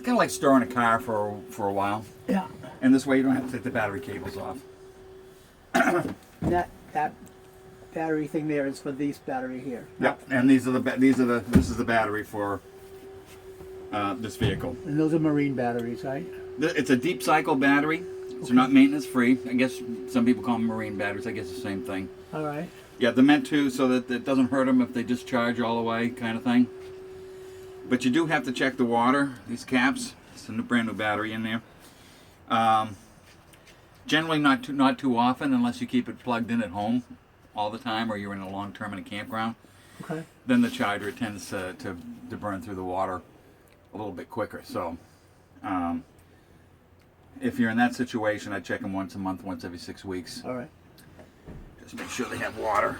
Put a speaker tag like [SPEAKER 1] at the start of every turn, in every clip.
[SPEAKER 1] kind of like storing a car for a while.
[SPEAKER 2] Yeah.
[SPEAKER 1] And this way you don't have to take the battery cables off.
[SPEAKER 2] That battery thing there is for this battery here.
[SPEAKER 1] Yep. And this is the battery for this vehicle.
[SPEAKER 2] And those are marine batteries, right?
[SPEAKER 1] It's a deep cycle battery. So not maintenance free. I guess some people call them marine batteries. I guess the same thing.
[SPEAKER 2] All right.
[SPEAKER 1] Yeah, they're meant to so that it doesn't hurt them if they discharge all the way, kind of thing. But you do have to check the water. These caps. It's a brand new battery in there. Generally, not too often, unless you keep it plugged in at home all the time, or you're in a long term in a campground.
[SPEAKER 2] Okay.
[SPEAKER 1] Then the charger tends to burn through the water a little bit quicker. So, if you're in that situation, I check them once a month, once every 6 weeks.
[SPEAKER 2] All right.
[SPEAKER 1] Just make sure they have water.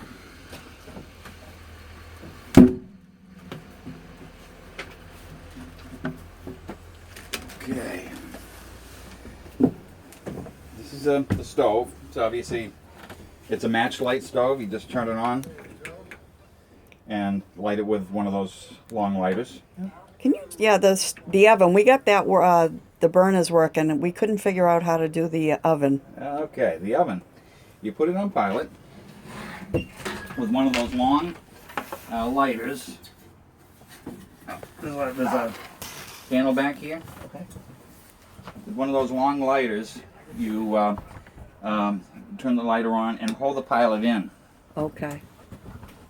[SPEAKER 1] Okay. This is the stove. So obviously, it's a match light stove. You just turn it on and light it with one of those long lighters.
[SPEAKER 3] Can you? Yeah, the oven. We got that. The burners working, and we couldn't figure out how to do the oven.
[SPEAKER 1] Okay, the oven. You put it on pilot with one of those long lighters. There's a panel back here.
[SPEAKER 2] Okay.
[SPEAKER 1] With one of those long lighters, you turn the lighter on and hold the pilot in.
[SPEAKER 3] Okay.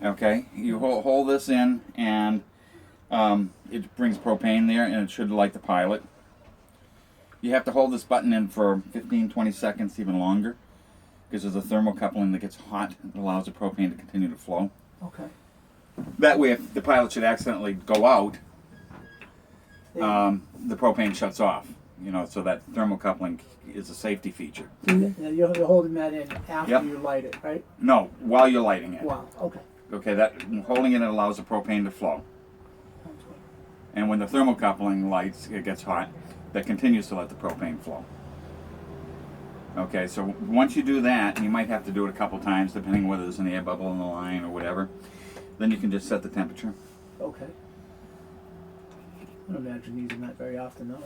[SPEAKER 1] Okay, you hold this in, and it brings propane there, and it should light the pilot. You have to hold this button in for 15-20 seconds, even longer, because there's a thermocoupling that gets hot that allows the propane to continue to flow.
[SPEAKER 2] Okay.
[SPEAKER 1] That way, if the pilot should accidentally go out, the propane shuts off. You know, so that thermocoupling is a safety feature.
[SPEAKER 2] Yeah, you're holding that in after
[SPEAKER 1] Yep.
[SPEAKER 2] you light it, right?
[SPEAKER 1] No, while you're lighting it.
[SPEAKER 2] Wow. Okay.
[SPEAKER 1] Okay, that holding it allows the propane to flow.
[SPEAKER 2] Sounds good.
[SPEAKER 1] And when the thermocoupling lights, it gets hot, that continues to let the propane flow. Okay, so once you do that, and you might have to do it a couple times, depending whether there's an air bubble in the line or whatever, then you can just set the temperature.
[SPEAKER 2] Okay. I don't imagine using that very often, though,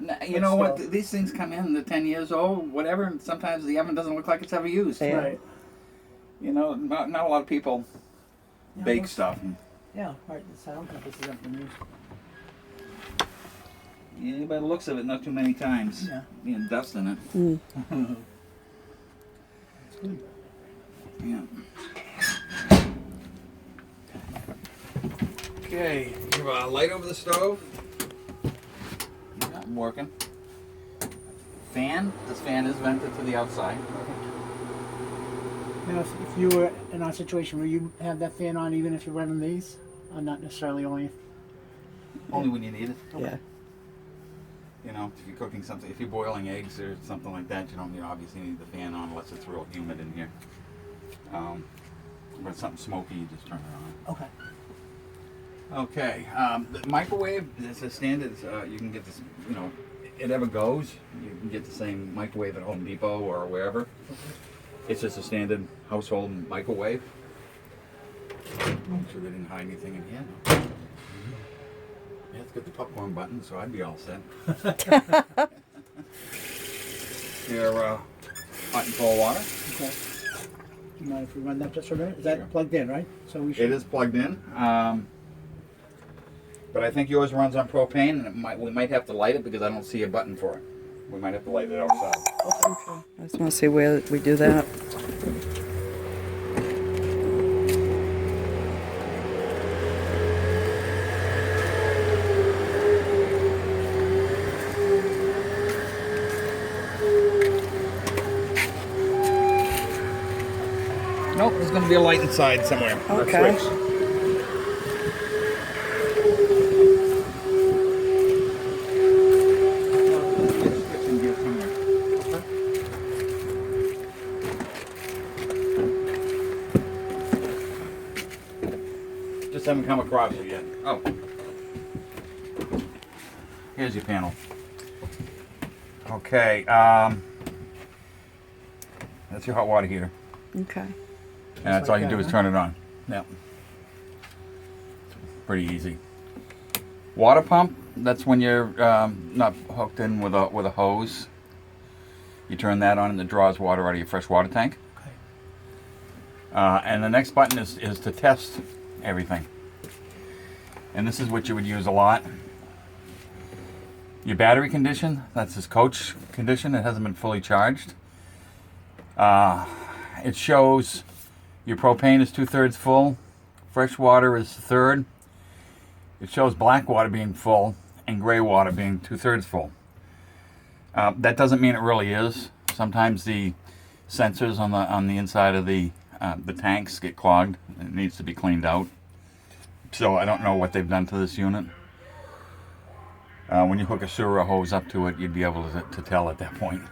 [SPEAKER 2] right?
[SPEAKER 1] You know what? These things come in, they're 10 years old, whatever, and sometimes the oven doesn't look like it's ever used.
[SPEAKER 3] Yeah.
[SPEAKER 2] Right.
[SPEAKER 1] You know, not a lot of people
[SPEAKER 2] Yeah,
[SPEAKER 1] bake
[SPEAKER 2] well,
[SPEAKER 1] stuff.
[SPEAKER 2] Yeah, right. I don't think this is up the news.
[SPEAKER 1] Yeah, by the looks of it, not too many times.
[SPEAKER 2] Yeah.
[SPEAKER 1] Being dust in it.
[SPEAKER 2] It's good.
[SPEAKER 1] Yeah. Okay, you have a light over the stove. Yeah, I'm working. Fan. This fan is vented to the outside.
[SPEAKER 2] Now, if you were in our situation, will you have that fan on even if you're running these? Or not necessarily only if...
[SPEAKER 1] Only when you need it.
[SPEAKER 3] Yeah.
[SPEAKER 1] You know, if you're cooking something, if you're boiling eggs or something like that, you obviously need the fan on unless it's real humid in here. But something smoky, you just turn it on.
[SPEAKER 2] Okay.
[SPEAKER 1] Okay, the microwave is a standard. You can get this, it ever goes. You can get the same microwave at Home Depot or wherever. It's just a standard household microwave. Make sure they didn't hide anything in here. Yeah, it's got the popcorn button, so I'd be all set. Your hot and cold water.
[SPEAKER 2] Okay. Do you mind if we run that just for a minute? Is that
[SPEAKER 1] Sure.
[SPEAKER 2] plugged in, right? So we should...
[SPEAKER 1] It is plugged in, but I think yours runs on propane, and we might have to light it because I don't see a button for it. We might have to light it outside.
[SPEAKER 3] I just want to see where we do that.
[SPEAKER 1] Nope, there's going to be a light inside somewhere.
[SPEAKER 3] Okay.
[SPEAKER 1] Switch. Just haven't come across it yet. Oh. Here's your panel. Okay, that's your hot water heater.
[SPEAKER 3] Okay.
[SPEAKER 1] And that's all you
[SPEAKER 2] like
[SPEAKER 1] do
[SPEAKER 2] that,
[SPEAKER 1] is
[SPEAKER 2] huh?
[SPEAKER 1] turn it on. Yeah. Pretty easy. Water pump, that's when you're not hooked in with a hose. You turn that on and it draws water out of your fresh water tank.
[SPEAKER 2] Okay.
[SPEAKER 1] And the next button is to test everything. And this is what you would use a lot. Your battery condition, that's this coach condition. It hasn't been fully charged. It shows your propane is 2/3 full. Fresh water is 1/3. It shows black water being full and gray water being 2/3 full. That doesn't mean it really is. Sometimes the sensors on the inside of the tanks get clogged. It needs to be cleaned out. So I don't know what they've done to this unit. When you hook a sewer hose up to it, you'd be able to tell at that point.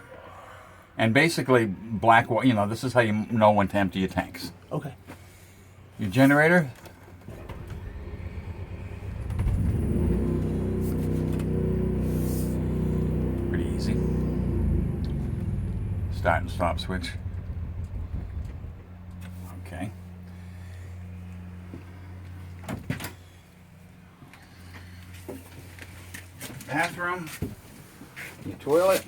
[SPEAKER 1] And basically, black water, this is how you know when to empty your tanks.
[SPEAKER 2] Okay.
[SPEAKER 1] Your generator. Pretty easy. Start and stop switch. Okay. Bathroom. Your toilet.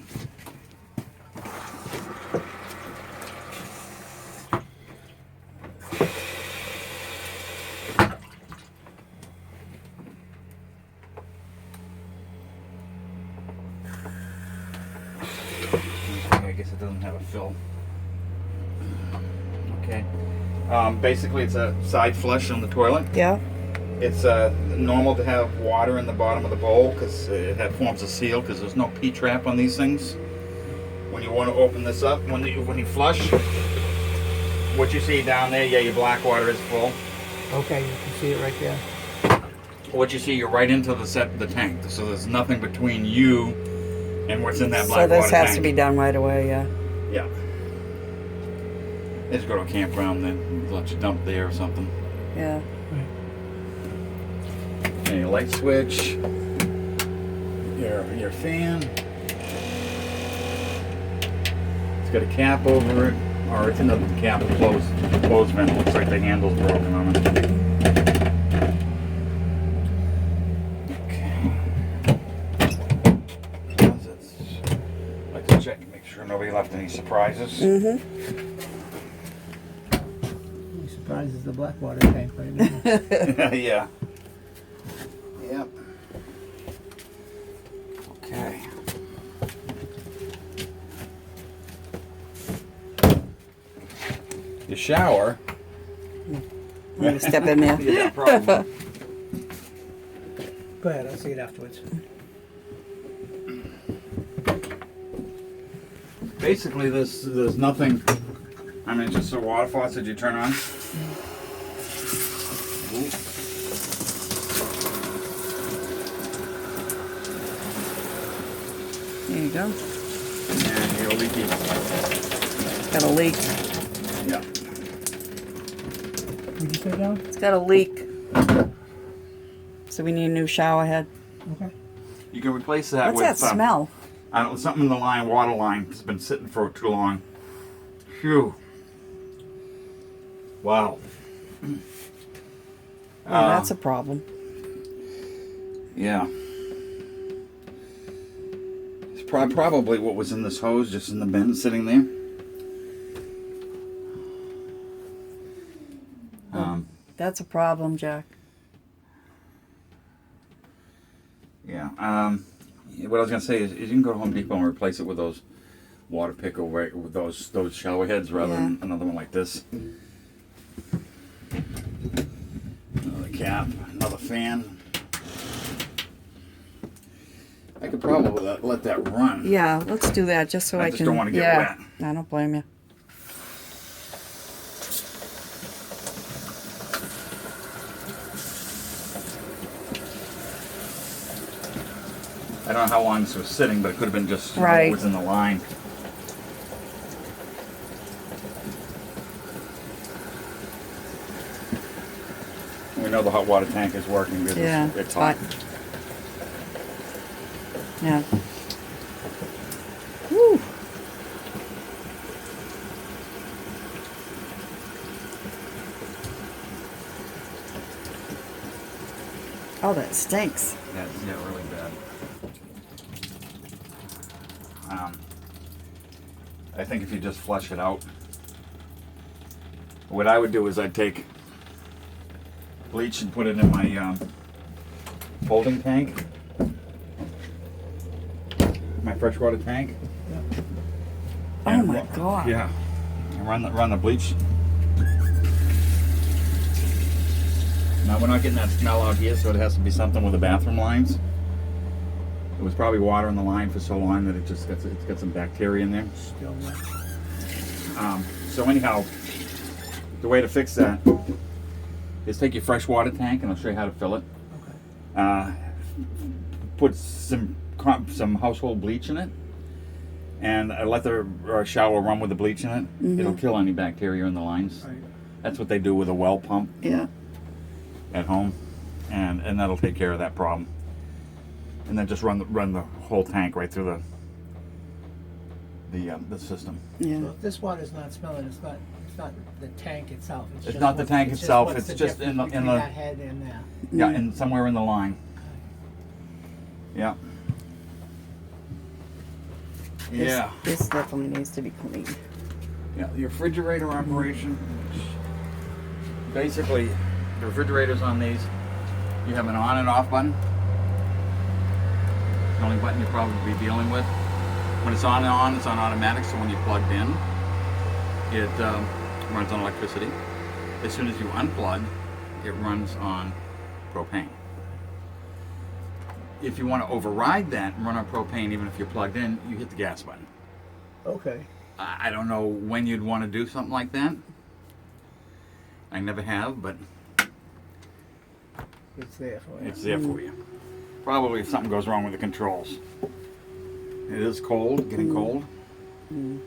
[SPEAKER 1] I guess it doesn't have a fill. Okay. Basically, it's a side flush on the toilet.
[SPEAKER 3] Yeah.
[SPEAKER 1] It's normal to have water in the bottom of the bowl because it forms a seal because there's no P-trap on these things. When you want to open this up, when you flush, what you see down there, yeah, your black water is full.
[SPEAKER 2] Okay, you can see it right there.
[SPEAKER 1] What you see, you're right into the tank, so there's nothing between you and what's in that black
[SPEAKER 3] So this
[SPEAKER 1] water
[SPEAKER 3] has
[SPEAKER 1] tank.
[SPEAKER 3] to be done right away, yeah.
[SPEAKER 1] Yeah. They just go to a campground, then let you dump there or something.
[SPEAKER 3] Yeah.
[SPEAKER 1] And your light switch, your fan. It's got a cap over it, or it's another cap, closed vent. Looks like the handle's broken on it. Okay. Like to check and make sure nobody left any surprises.
[SPEAKER 3] Mm-hmm.
[SPEAKER 2] I'm surprised it's the black water tank right now.
[SPEAKER 1] Yeah. Yep. Okay. Your shower.
[SPEAKER 3] Let me step in there.
[SPEAKER 1] Yeah, probably.
[SPEAKER 2] Go ahead, I'll see it afterwards.
[SPEAKER 1] Basically, there's nothing. I mean, it's just a water faucet you turn on. Ooh.
[SPEAKER 3] There you go.
[SPEAKER 1] And your leaky.
[SPEAKER 3] Got a leak.
[SPEAKER 1] Yeah.
[SPEAKER 2] What'd you say, John?
[SPEAKER 3] It's got a leak. So we need a new shower head.
[SPEAKER 2] Okay.
[SPEAKER 1] You can replace that
[SPEAKER 3] What's
[SPEAKER 1] with
[SPEAKER 3] that smell?
[SPEAKER 1] I don't know, something in the water line has been sitting for too long. Phew. Wow.
[SPEAKER 3] Oh, that's a problem.
[SPEAKER 1] Yeah. It's probably what was in this hose, just in the bin sitting there.
[SPEAKER 3] That's a problem, Jack.
[SPEAKER 1] Yeah. What I was gonna say is you can go to Home Depot and replace it with those water picker, with those shower heads, rather than another one like this. Another cap, another fan. I could probably let that run.
[SPEAKER 3] Yeah, let's do that just so
[SPEAKER 1] I
[SPEAKER 3] I
[SPEAKER 1] just
[SPEAKER 3] can.
[SPEAKER 1] don't wanna get
[SPEAKER 3] yeah,
[SPEAKER 1] wet.
[SPEAKER 3] I don't blame you.
[SPEAKER 1] I don't know how long this was sitting, but it could have been just
[SPEAKER 3] Right.
[SPEAKER 1] what was in the line. We know the hot water tank is working because
[SPEAKER 3] Yeah,
[SPEAKER 1] it's hot.
[SPEAKER 3] Yeah. Woo. Oh, that stinks.
[SPEAKER 1] Yeah, it I think if you just flush it out, what I would do is I'd take bleach and put it in my holding tank, my freshwater tank.
[SPEAKER 3] Oh my God.
[SPEAKER 1] Yeah, and run the bleach. Now we're not getting that smell out here, so it has to be something with the bathroom lines. It was probably water in the line for so long that it's got some bacteria in there.
[SPEAKER 2] Still there.
[SPEAKER 1] So anyhow, the way to fix that is take your fresh water tank, and I'll show you how to fill it.
[SPEAKER 2] Okay.
[SPEAKER 1] Put some household bleach in it, and let the shower run with the bleach in it. It'll kill any bacteria in the lines.
[SPEAKER 2] Right.
[SPEAKER 1] That's what they do with a well pump
[SPEAKER 3] Yeah.
[SPEAKER 1] at home, and that'll take care of that problem. And then just run the whole tank right through the system.
[SPEAKER 3] Yeah.
[SPEAKER 2] So if this water's not smelling, it's not the tank itself. It's
[SPEAKER 1] It's
[SPEAKER 2] just
[SPEAKER 1] not the tank
[SPEAKER 2] just
[SPEAKER 1] itself,
[SPEAKER 2] what's
[SPEAKER 1] it's
[SPEAKER 2] the
[SPEAKER 1] just in
[SPEAKER 2] difference
[SPEAKER 1] the- in
[SPEAKER 2] between
[SPEAKER 1] the-
[SPEAKER 2] that head and there.
[SPEAKER 1] Yeah, and somewhere in the line. Yeah. Yeah.
[SPEAKER 3] This definitely needs to be cleaned.
[SPEAKER 1] Yeah, the refrigerator operation. Basically, the refrigerators on these, you have an on and off button. The only button you'll probably be dealing with. When it's on, it's on automatic, so when you're plugged in, it runs on electricity. As soon as you unplug, it runs on propane. If you want to override that and run on propane, even if you're plugged in, you hit the gas button.
[SPEAKER 2] Okay.
[SPEAKER 1] I don't know when you'd want to do something like that. I never have, but
[SPEAKER 2] It's there for you.
[SPEAKER 1] it's there for you. Probably if something goes wrong with the controls. It is cold, getting cold. And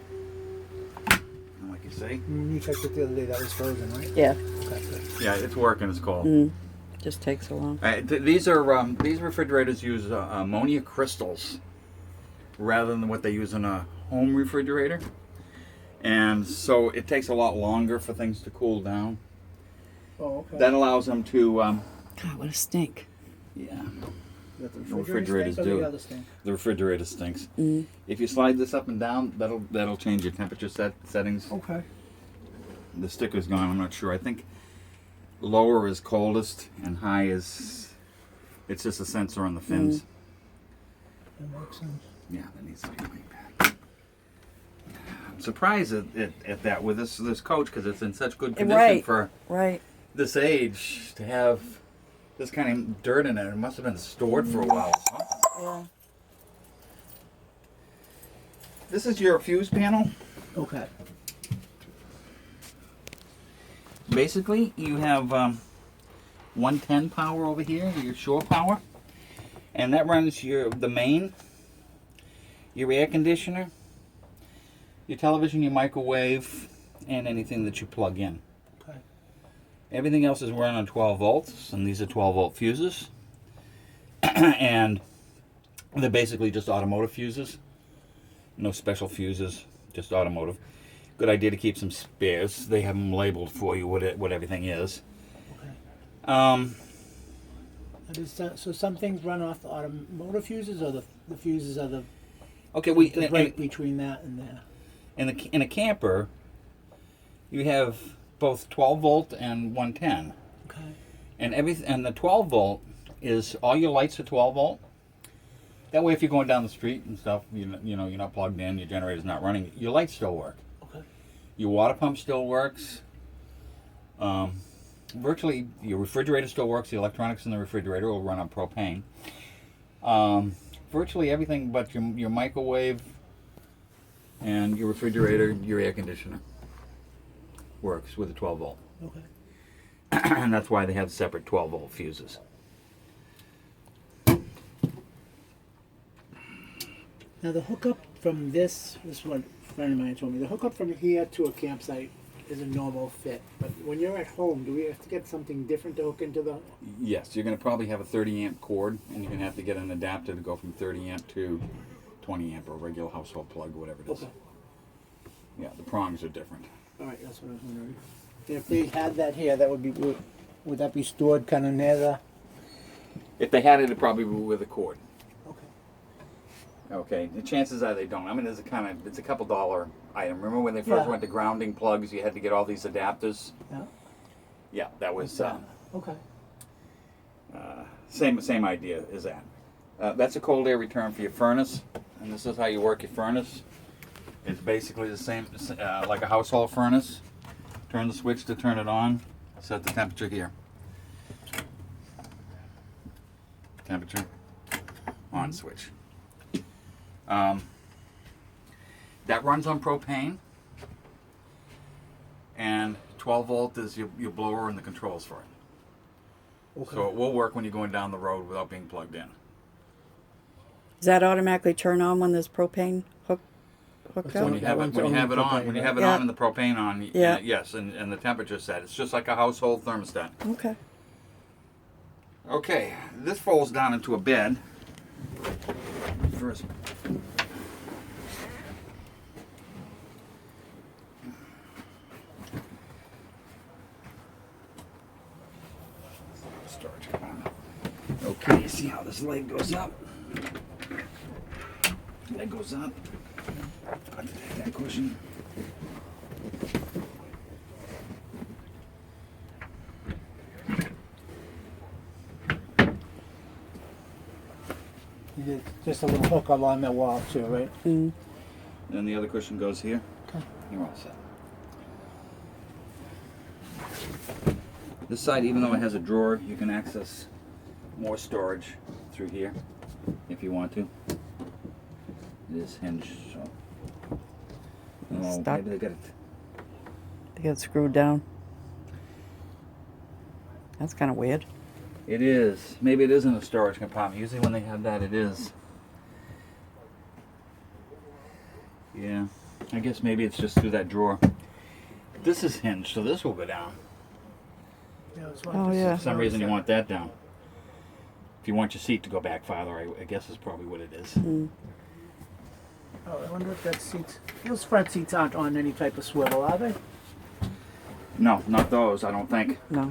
[SPEAKER 1] like you say,
[SPEAKER 2] You checked it the other day. That was frozen, right?
[SPEAKER 3] Yeah.
[SPEAKER 2] Okay. Good.
[SPEAKER 1] yeah, it's working. It's cold.
[SPEAKER 3] Just takes so long.
[SPEAKER 1] These refrigerators use ammonia crystals rather than what they use in a home refrigerator, and so it takes a lot longer for things to cool down.
[SPEAKER 2] Oh, okay.
[SPEAKER 1] That allows them to,
[SPEAKER 3] God, what a stink.
[SPEAKER 1] yeah.
[SPEAKER 2] Is that the
[SPEAKER 1] refrigerators
[SPEAKER 2] stink or
[SPEAKER 1] do.
[SPEAKER 2] The other stink?
[SPEAKER 1] The refrigerator stinks. If you slide this up and down, that'll change your temperature settings.
[SPEAKER 2] Okay.
[SPEAKER 1] The sticker's gone. I'm not sure. I think lower is coldest and high is. It's just a sensor on the fins.
[SPEAKER 2] That makes sense.
[SPEAKER 1] Yeah, that needs to be cleaned. I'm surprised at that with this coach because it's in such good condition
[SPEAKER 3] Right.
[SPEAKER 1] for
[SPEAKER 3] Right.
[SPEAKER 1] this age to have this kind of dirt in it. It must have been stored for a while.
[SPEAKER 3] Yeah.
[SPEAKER 1] This is your fuse panel.
[SPEAKER 2] Okay.
[SPEAKER 1] Basically, you have 110 power over here, your shore power, and that runs the main, your air conditioner, your television, your microwave, and anything that you plug in.
[SPEAKER 2] Okay.
[SPEAKER 1] Everything else is run on 12 volts, and these are 12 volt fuses, and they're basically just automotive fuses. No special fuses, just automotive. Good idea to keep some spares. They have them labeled for you what everything is.
[SPEAKER 2] Okay. So some things run off the automotive fuses, or the fuses are the break between that and there.
[SPEAKER 1] in a camper, you have both 12 volt and 110,
[SPEAKER 2] Okay.
[SPEAKER 1] and the 12 volt is all your lights are 12 volt. That way, if you're going down the street and stuff, you know you're not plugged in, your generator's not running, your lights still work.
[SPEAKER 2] Okay.
[SPEAKER 1] Your water pump still works. Virtually, your refrigerator still works. The electronics in the refrigerator will run on propane. Virtually everything but your microwave and your refrigerator, your air conditioner works with a 12 volt.
[SPEAKER 2] Okay.
[SPEAKER 1] And that's why they have separate 12 volt fuses.
[SPEAKER 2] Now the hookup from this is what a friend of mine told me. The hookup from here to a campsite is a normal fit, but when you're at home, do we have to get something different to hook into the?
[SPEAKER 1] Yes, you're going to probably have a 30 amp cord, and you're going to have to get an adapter to go from 30 amp to 20 amp or a regular household plug, whatever it is.
[SPEAKER 2] Okay.
[SPEAKER 1] Yeah, the prongs are different.
[SPEAKER 2] All right, that's what I was wondering. If they had that here, that would be would that be stored kind of near the?
[SPEAKER 1] If they had it, it'd probably be with a cord.
[SPEAKER 2] Okay.
[SPEAKER 1] Okay, the chances are they don't. I mean, it's a couple dollar item. Remember when they first
[SPEAKER 2] Yeah.
[SPEAKER 1] went to grounding plugs, you had to get all these adapters?
[SPEAKER 2] Yeah.
[SPEAKER 1] Yeah, that was
[SPEAKER 2] Okay.
[SPEAKER 1] same idea as that. That's a cold air return for your furnace, and this is how you work your furnace. It's basically the same, like a household furnace. Turn the switch to turn it on. Set the temperature here. Temperature on switch. That runs on propane, and 12 volt is your blower and the controls for it.
[SPEAKER 2] Okay.
[SPEAKER 1] So it will work when you're going down the road without being plugged in.
[SPEAKER 3] Does that automatically turn on when there's propane hooked
[SPEAKER 2] So
[SPEAKER 3] up?
[SPEAKER 1] When you have it,
[SPEAKER 2] one's
[SPEAKER 1] when you
[SPEAKER 2] only
[SPEAKER 1] have it on,
[SPEAKER 2] propane,
[SPEAKER 1] when you
[SPEAKER 2] right?
[SPEAKER 1] have it
[SPEAKER 3] Yeah.
[SPEAKER 1] on and the propane on,
[SPEAKER 3] Yeah.
[SPEAKER 1] yes, and the temperature set. It's just like a household thermostat.
[SPEAKER 3] Okay.
[SPEAKER 1] Okay, this folds down into a bed. First. Storage compartment. Okay, see how this leg goes up? Leg goes up. Got to take that cushion.
[SPEAKER 2] You did just a little hook along the wall too, right?
[SPEAKER 3] Mm.
[SPEAKER 1] Then the other cushion goes here.
[SPEAKER 2] Okay.
[SPEAKER 1] You're all set. This side, even though it has a drawer, you can access more storage through here if you want to. It is hinged, so. Oh,
[SPEAKER 3] Stuck.
[SPEAKER 1] maybe they got it.
[SPEAKER 3] They get screwed down. That's kind of weird.
[SPEAKER 1] It is. Maybe it isn't a storage compartment. Usually when they have that, it is. Yeah. I guess maybe it's just through that drawer. This is hinged, so this will go down.
[SPEAKER 2] Yeah, it's
[SPEAKER 3] Oh, yeah.
[SPEAKER 1] For some reason you want that down. If you want your seat to go back farther, I guess is probably what it is.
[SPEAKER 3] Mm.
[SPEAKER 2] Oh, I wonder if that seat. Those front seats aren't on any type of swivel, are they?
[SPEAKER 1] No, not those, I don't think.
[SPEAKER 3] No.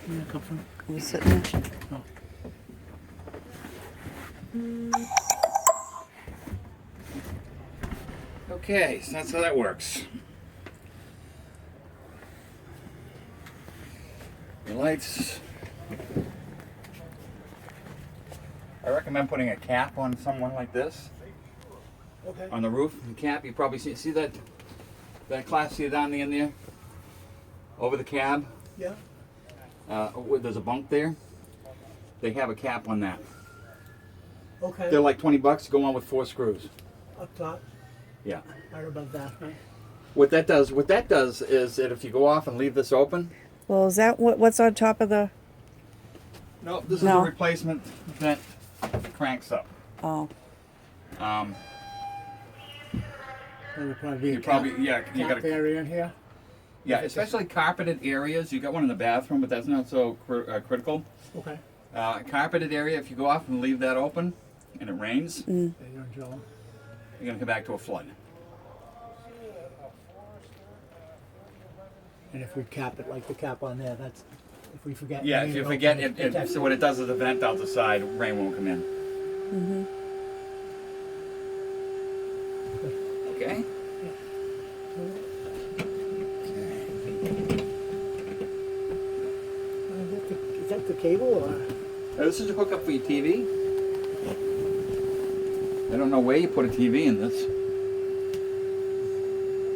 [SPEAKER 2] Yeah, come from.
[SPEAKER 3] You sitting there?
[SPEAKER 2] Oh.
[SPEAKER 1] Okay, so that's how that works. Your lights. I recommend putting a cap on someone like this.
[SPEAKER 2] Okay.
[SPEAKER 1] On the roof, the cap, you probably see that class seat down in there? Over the cab,
[SPEAKER 2] Yeah.
[SPEAKER 1] where there's a bunk there. They have a cap on that.
[SPEAKER 2] Okay.
[SPEAKER 1] They're like $20, go on with 4 screws.
[SPEAKER 2] Up top,
[SPEAKER 1] Yeah.
[SPEAKER 2] right above that, right?
[SPEAKER 1] What that does is that if you go off and leave this open,
[SPEAKER 3] Well, is that what's on top of the?
[SPEAKER 1] no, this is
[SPEAKER 3] No.
[SPEAKER 1] a replacement that cranks up.
[SPEAKER 3] Oh.
[SPEAKER 2] There would probably be a
[SPEAKER 1] You probably, yeah, you
[SPEAKER 2] cap
[SPEAKER 1] got a,
[SPEAKER 2] area in here.
[SPEAKER 1] yeah, especially carpeted areas. You got one in the bathroom, but that's not so critical.
[SPEAKER 2] Okay.
[SPEAKER 1] Carpeted area, if you go off and leave that open, and it rains,
[SPEAKER 2] There you go, Joel.
[SPEAKER 1] you're gonna come back to a flood.
[SPEAKER 2] And if we cap it like the cap on there, that's if we forget.
[SPEAKER 1] Yeah,
[SPEAKER 2] leave
[SPEAKER 1] if you
[SPEAKER 2] it
[SPEAKER 1] forget,
[SPEAKER 2] open,
[SPEAKER 1] so what it does is the vent out the side, rain won't come in.
[SPEAKER 3] Mm-hmm.
[SPEAKER 1] Okay.
[SPEAKER 2] Is that the cable or?
[SPEAKER 1] This is a hookup for your TV. I don't know where you put a TV in this.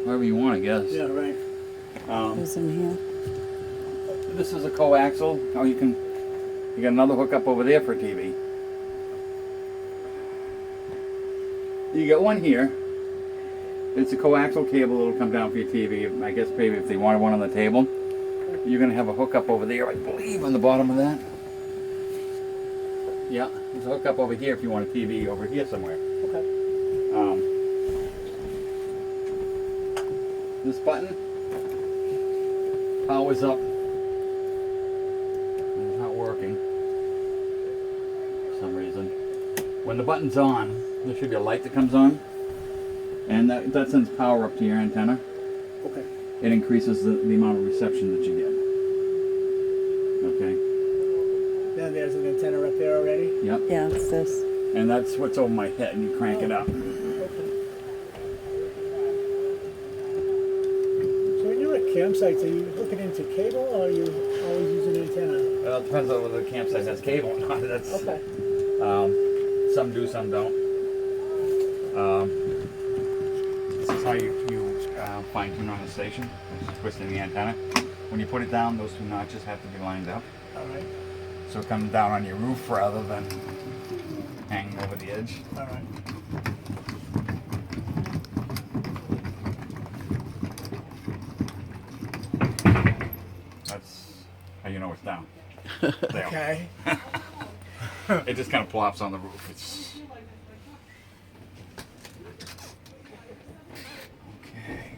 [SPEAKER 1] Wherever you want, I guess.
[SPEAKER 2] Yeah, right.
[SPEAKER 3] Who's in here?
[SPEAKER 1] This is a coaxial. Oh, you got another hookup over there for a TV. You got one here. It's a coaxial cable that'll come down for your TV. I guess maybe if they wanted one on the table. You're gonna have a hookup over there, I believe, on the bottom of that. Yeah, there's a hookup over here if you want a TV over here somewhere.
[SPEAKER 2] Okay.
[SPEAKER 1] This button powers up. It's not working for some reason. When the button's on, there should be a light that comes on, and that sends power up to your antenna.
[SPEAKER 2] Okay.
[SPEAKER 1] It increases the amount of reception that you get. Okay.
[SPEAKER 2] Then there's an antenna up there already.
[SPEAKER 1] Yep.
[SPEAKER 3] Yeah, it's this.
[SPEAKER 1] And that's what's over my head, and you crank it up.
[SPEAKER 2] Okay. So when you're at campsites, are you hooking into cable or are you always using an antenna?
[SPEAKER 1] Well, it depends on whether the campsite has cable or not. That's
[SPEAKER 2] Okay.
[SPEAKER 1] some do, some don't. This is how you fine tune on the station. Just twisting the antenna. When you put it down, those two notches have to be lined up.
[SPEAKER 2] All right.
[SPEAKER 1] So it comes down on your roof rather than hanging over the edge.
[SPEAKER 2] All right.
[SPEAKER 1] That's how you know it's down. There.
[SPEAKER 2] Okay.
[SPEAKER 1] It just kind of plops on the roof. It's okay.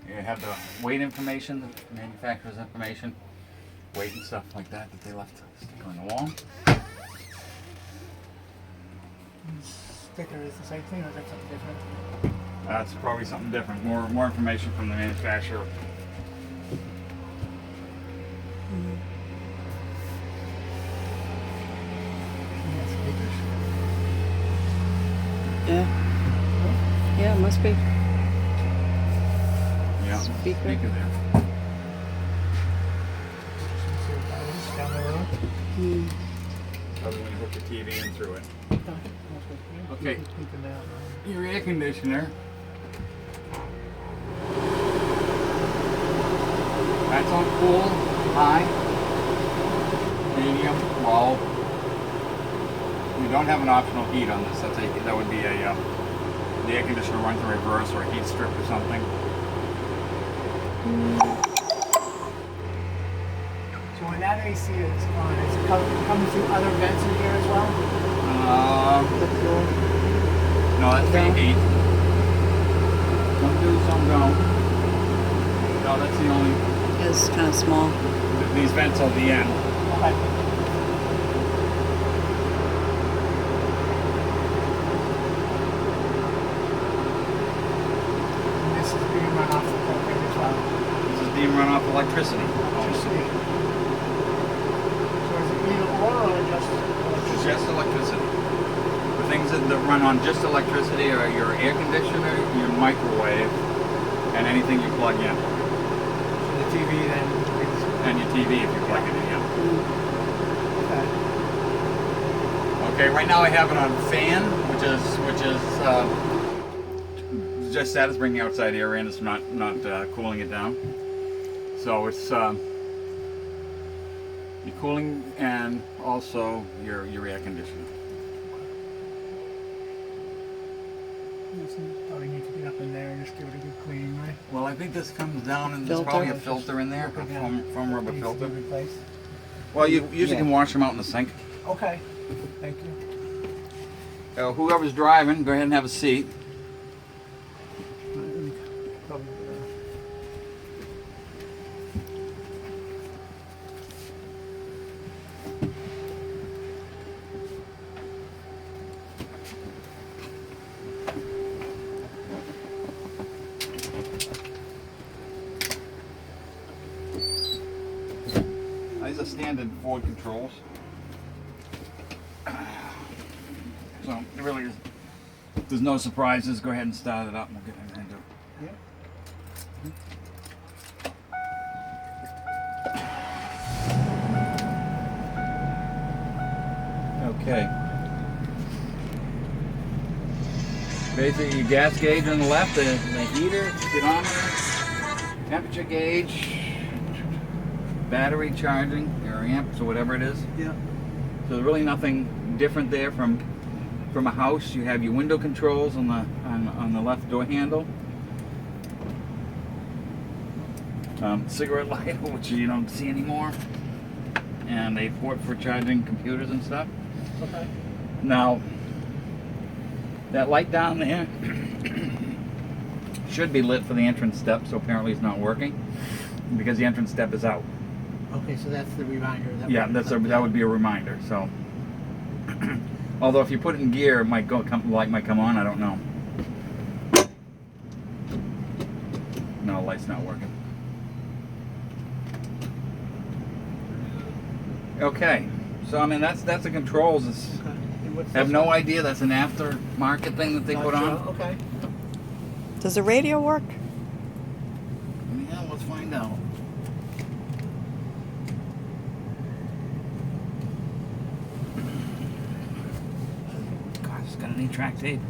[SPEAKER 1] You have the weight information, the manufacturer's information, weight and stuff like that they left stick on the wall.
[SPEAKER 2] Sticker is the same thing or is that something different?
[SPEAKER 1] That's probably something different. More information from the manufacturer.
[SPEAKER 3] Yeah. Yeah, it must be.
[SPEAKER 1] Yeah,
[SPEAKER 3] Speaker.
[SPEAKER 1] there.
[SPEAKER 2] Down the road.
[SPEAKER 1] Other than you hook the TV in through it.
[SPEAKER 2] Okay.
[SPEAKER 1] Okay. Your air conditioner. That's on cool, high, medium, low. You don't have an optional heat on this. That would be the air conditioner runs in reverse or a heat strip or something.
[SPEAKER 2] So when that AC is on, is it coming through other vents in here as well?
[SPEAKER 1] No, that's for your heat. Some do, some don't. No, that's the only.
[SPEAKER 3] It's kind of small.
[SPEAKER 1] These vents are the end.
[SPEAKER 2] Okay. And this is being run off the propane as well.
[SPEAKER 1] This is being run off electricity.
[SPEAKER 2] Electricity. So is it either or just
[SPEAKER 1] It's just electricity. The things that run on just electricity are your air conditioner, your microwave, and anything you plug in.
[SPEAKER 2] So the TV then is
[SPEAKER 1] And your TV if you plug it in. Yeah.
[SPEAKER 2] okay.
[SPEAKER 1] Okay, right now I have it on fan, which is just that is bringing outside air in. It's not cooling it down. So it's your cooling and also your air conditioner.
[SPEAKER 2] Probably need to get up in there and just give it a good clean, right?
[SPEAKER 1] Well, I think this comes down and there's
[SPEAKER 3] Filter?
[SPEAKER 1] probably a filter in there, a foam rubber
[SPEAKER 2] Needs to be
[SPEAKER 1] filter.
[SPEAKER 2] replaced.
[SPEAKER 1] Well, you usually can wash them out in the sink.
[SPEAKER 2] Okay. Thank you.
[SPEAKER 1] Whoever's driving, go ahead and have a seat. These are standard Ford controls. So it really is. There's no surprises. Go ahead and start it up and we'll get into it.
[SPEAKER 2] Yeah.
[SPEAKER 1] Okay. Basically, your gas gauge on the left, the heater, speedometer, temperature gauge, battery charging, or amps, or whatever it is.
[SPEAKER 2] Yeah.
[SPEAKER 1] So there's really nothing different there from a house. You have your window controls on the left door handle. Cigarette lighter, which you don't see anymore, and a port for charging computers and stuff.
[SPEAKER 2] Okay.
[SPEAKER 1] Now, That light down there should be lit for the entrance step, so apparently it's not working because the entrance step is out.
[SPEAKER 2] Okay, so that's the reminder.
[SPEAKER 1] Yeah, that would be a reminder. So, although if you put it in gear, it might light might come on. I don't know. No, light's not working. Okay, so I mean that's the controls. It's,
[SPEAKER 2] Okay. And what's
[SPEAKER 1] I have
[SPEAKER 2] this
[SPEAKER 1] no
[SPEAKER 2] one?
[SPEAKER 1] idea. That's an aftermarket thing that they
[SPEAKER 2] Not
[SPEAKER 1] put
[SPEAKER 2] sure.
[SPEAKER 1] on.
[SPEAKER 2] Okay.
[SPEAKER 3] Does the radio work?
[SPEAKER 1] Yeah, let's find out. God, it's got an 8-track tape.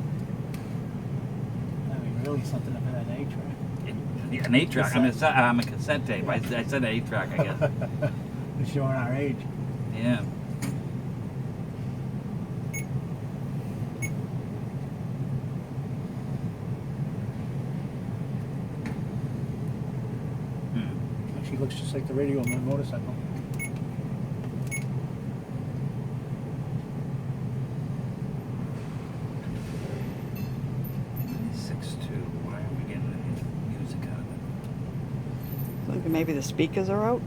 [SPEAKER 2] I mean, really something up in that A-track.
[SPEAKER 1] Yeah, an 8-track. I'm a cassette tape. I said 8-track, I guess.
[SPEAKER 2] It's showing our age.
[SPEAKER 1] Yeah.
[SPEAKER 2] Actually looks just like the radio on my motorcycle.
[SPEAKER 1] Why are we getting any music out of it?
[SPEAKER 3] Look, maybe the speakers are out.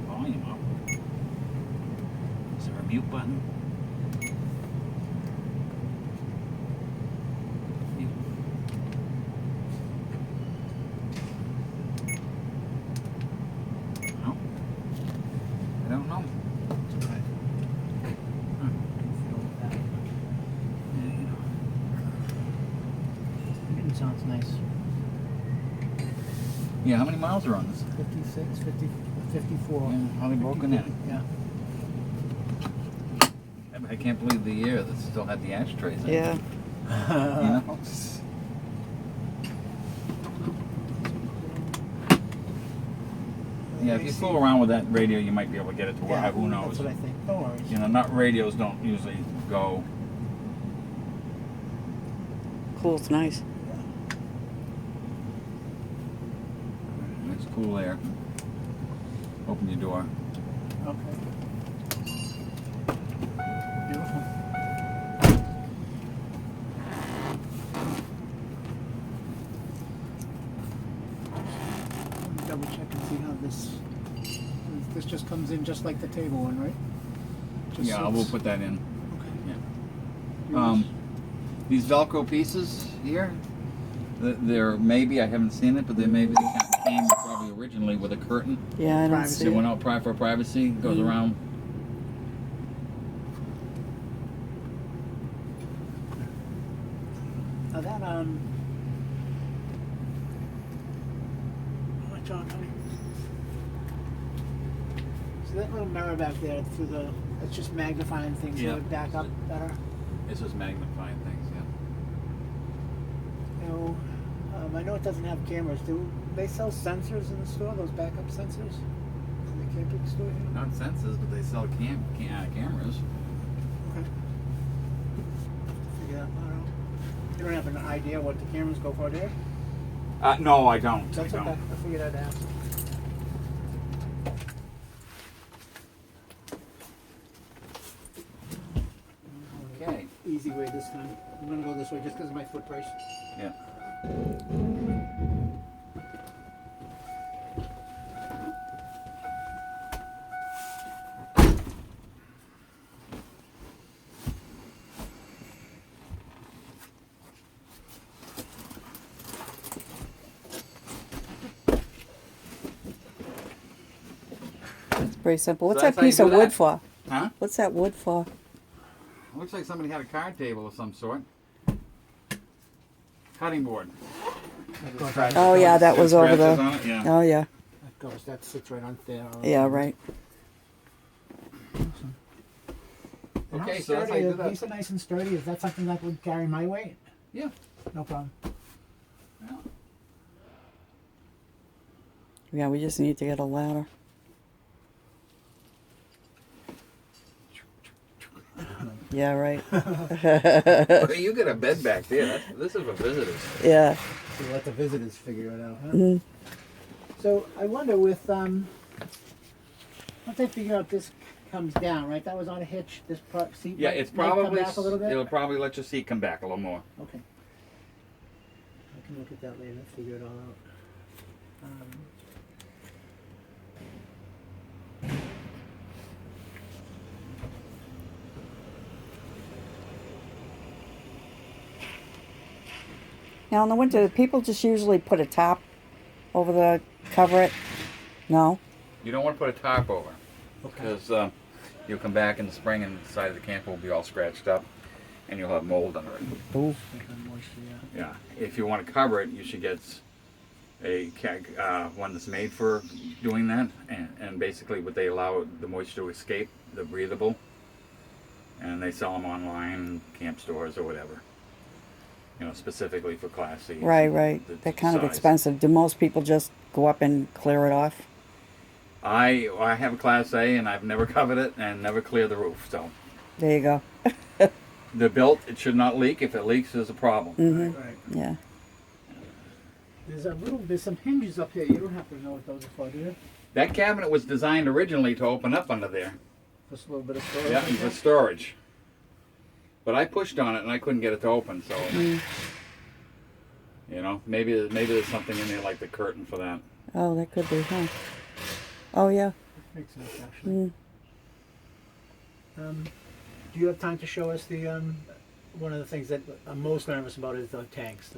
[SPEAKER 1] Volume up. Is there a mute button? Mute. No. I don't know.
[SPEAKER 2] It's okay.
[SPEAKER 1] Hmm.
[SPEAKER 2] Feel that.
[SPEAKER 1] Yeah, you know.
[SPEAKER 2] It sounds nice.
[SPEAKER 1] Yeah, how many miles are on this?
[SPEAKER 2] 56, 50, 54.
[SPEAKER 1] Yeah, how they broken in?
[SPEAKER 2] Yeah.
[SPEAKER 1] I can't believe the year that still had the ashtrays in it.
[SPEAKER 3] Yeah.
[SPEAKER 1] You know? Yeah, if you fool around with that radio, you might be able to get it to work.
[SPEAKER 2] Yeah,
[SPEAKER 1] Who knows?
[SPEAKER 2] That's what I think. No worries.
[SPEAKER 1] You know, not radios don't usually go.
[SPEAKER 3] Cool, it's nice.
[SPEAKER 1] It's cool air. Open your door.
[SPEAKER 2] Okay. Beautiful. Let me double check and see how this just comes in just like the table one, right? Just
[SPEAKER 1] Yeah,
[SPEAKER 2] so
[SPEAKER 1] we'll
[SPEAKER 2] it's-
[SPEAKER 1] put that in.
[SPEAKER 2] Okay.
[SPEAKER 1] Yeah. These Velcro pieces here, they're maybe, I haven't seen it, but they maybe came probably originally with a curtain.
[SPEAKER 3] Yeah, I don't
[SPEAKER 2] Privacy.
[SPEAKER 3] see
[SPEAKER 1] They
[SPEAKER 3] it.
[SPEAKER 1] went out for privacy, goes
[SPEAKER 3] Mhm.
[SPEAKER 1] around.
[SPEAKER 2] Now that oh, John, honey. So that little mirror back there through the, it's just magnifying things
[SPEAKER 1] Yeah.
[SPEAKER 2] to back up better.
[SPEAKER 1] It's just magnifying things, yeah.
[SPEAKER 2] You know, I know it doesn't have cameras. Do they sell sensors in the store? Those backup sensors in the camping store here?
[SPEAKER 1] Not sensors, but they sell cameras.
[SPEAKER 2] Okay. Figure that part out. You don't have an idea what the cameras go for, do you?
[SPEAKER 1] No, I don't.
[SPEAKER 2] That's
[SPEAKER 1] I don't.
[SPEAKER 2] okay. I figured I'd ask.
[SPEAKER 1] Okay.
[SPEAKER 2] Easy way this time. I'm gonna go this way just because of my foot brace.
[SPEAKER 1] Yeah.
[SPEAKER 3] It's pretty simple. What's
[SPEAKER 1] So that's
[SPEAKER 3] that
[SPEAKER 1] how you
[SPEAKER 3] piece
[SPEAKER 1] do
[SPEAKER 3] of wood
[SPEAKER 1] that?
[SPEAKER 3] for?
[SPEAKER 1] Huh?
[SPEAKER 3] What's that wood for?
[SPEAKER 1] Looks like somebody had a card table of some sort. Cutting board.
[SPEAKER 3] Oh yeah, that was over
[SPEAKER 1] Scratches
[SPEAKER 3] the.
[SPEAKER 1] on it, yeah.
[SPEAKER 3] Oh yeah,
[SPEAKER 2] That goes. That sits right on there.
[SPEAKER 3] yeah, right.
[SPEAKER 2] And
[SPEAKER 1] Okay,
[SPEAKER 2] how
[SPEAKER 1] so that's how
[SPEAKER 2] sturdy
[SPEAKER 1] you
[SPEAKER 2] are
[SPEAKER 1] do that.
[SPEAKER 2] these are nice and sturdy. Is that something that would carry my weight?
[SPEAKER 1] Yeah.
[SPEAKER 2] No problem.
[SPEAKER 1] Yeah.
[SPEAKER 3] Yeah, we just need to get a ladder. Yeah, right.
[SPEAKER 1] Well, you got a bed back there. This is for visitors.
[SPEAKER 3] Yeah.
[SPEAKER 2] So let the visitors figure it out, huh?
[SPEAKER 3] Mhm.
[SPEAKER 2] So I wonder with once I figure out this comes down, right? That was on a hitch. This seat
[SPEAKER 1] Yeah,
[SPEAKER 2] might,
[SPEAKER 1] it's
[SPEAKER 2] might
[SPEAKER 1] probably
[SPEAKER 2] come back a little bit.
[SPEAKER 1] it'll probably let your seat come back a little more.
[SPEAKER 2] Okay. I can look at that later and figure it all out.
[SPEAKER 3] Now in the winter, people just usually put a top over the cover it. No.
[SPEAKER 1] You don't want to put a tarp over
[SPEAKER 2] Okay.
[SPEAKER 1] because you'll come back in the spring and the side of the camper will be all scratched up, and you'll have mold under it.
[SPEAKER 3] Ooh.
[SPEAKER 2] Like on moisture, yeah.
[SPEAKER 1] Yeah. If you want to cover it, you should get one that's made for doing that, and basically what they allow the moisture to escape, the breathable, and they sell them online, camp stores or whatever. You know, specifically for Class C.
[SPEAKER 3] Right, right.
[SPEAKER 1] the
[SPEAKER 3] They're kind of
[SPEAKER 1] size.
[SPEAKER 3] expensive. Do most people just go up and clear it off?
[SPEAKER 1] I have a Class A and I've never covered it and never cleared the roof. So
[SPEAKER 3] There you go.
[SPEAKER 1] they're built. It should not leak. If it leaks, there's a problem.
[SPEAKER 3] Mm-hmm.
[SPEAKER 2] Right.
[SPEAKER 3] Yeah.
[SPEAKER 2] There's some hinges up here. You don't have to know what those are for, do you?
[SPEAKER 1] That cabinet was designed originally to open up under there.
[SPEAKER 2] Just a little bit of storage.
[SPEAKER 1] Yeah, for storage. But I pushed on it and I couldn't get it to open. So you know, maybe there's something in there like the curtain for that.
[SPEAKER 3] Oh, that could be, huh? Oh, yeah.
[SPEAKER 2] Makes sense, actually.
[SPEAKER 3] Mm.
[SPEAKER 2] Do you have time to show us the one of the things that I'm most nervous about is the tanks.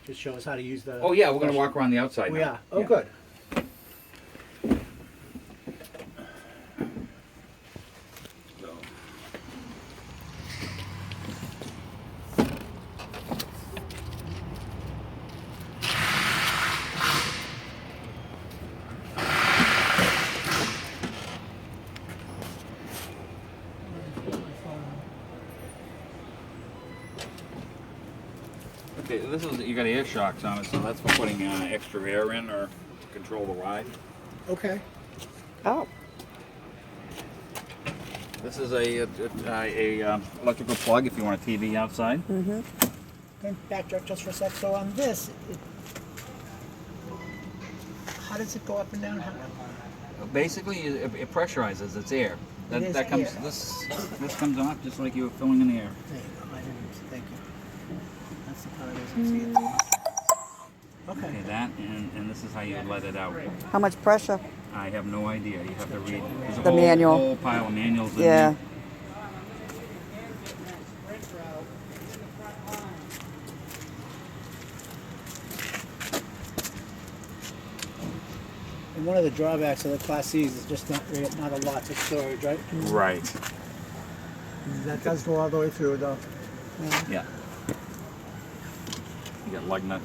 [SPEAKER 2] Just show us how to use the.
[SPEAKER 1] Oh yeah, we're gonna walk around the outside
[SPEAKER 2] We
[SPEAKER 1] now.
[SPEAKER 2] are. Oh,
[SPEAKER 1] Yeah.
[SPEAKER 2] good.
[SPEAKER 1] Okay, this is you got air shocks on it, so that's for putting extra air in or to control the ride.
[SPEAKER 2] Okay.
[SPEAKER 3] Oh.
[SPEAKER 1] This is a electrical plug if you want a TV outside.
[SPEAKER 3] Mm-hmm.
[SPEAKER 2] Then backtrack just for a sec. So on this, how does it go up and down?
[SPEAKER 1] Basically, it pressurizes. It's air.
[SPEAKER 2] It is
[SPEAKER 1] That comes.
[SPEAKER 2] air.
[SPEAKER 1] This comes off just like you were filling in the air.
[SPEAKER 2] There you go. I didn't. Thank you. That's the part I didn't see it.
[SPEAKER 1] Okay,
[SPEAKER 2] Okay.
[SPEAKER 1] that and this is how you let it out.
[SPEAKER 3] How much pressure?
[SPEAKER 1] I have no idea. You have to read. There's a
[SPEAKER 3] The
[SPEAKER 1] whole,
[SPEAKER 3] manual.
[SPEAKER 1] whole pile of manuals. In
[SPEAKER 3] Yeah.
[SPEAKER 1] there.
[SPEAKER 2] And one of the drawbacks of the Class C's is just not a lot of storage, right?
[SPEAKER 1] Right.
[SPEAKER 2] That does go all the way through, though.
[SPEAKER 1] Yeah. You got lug nuts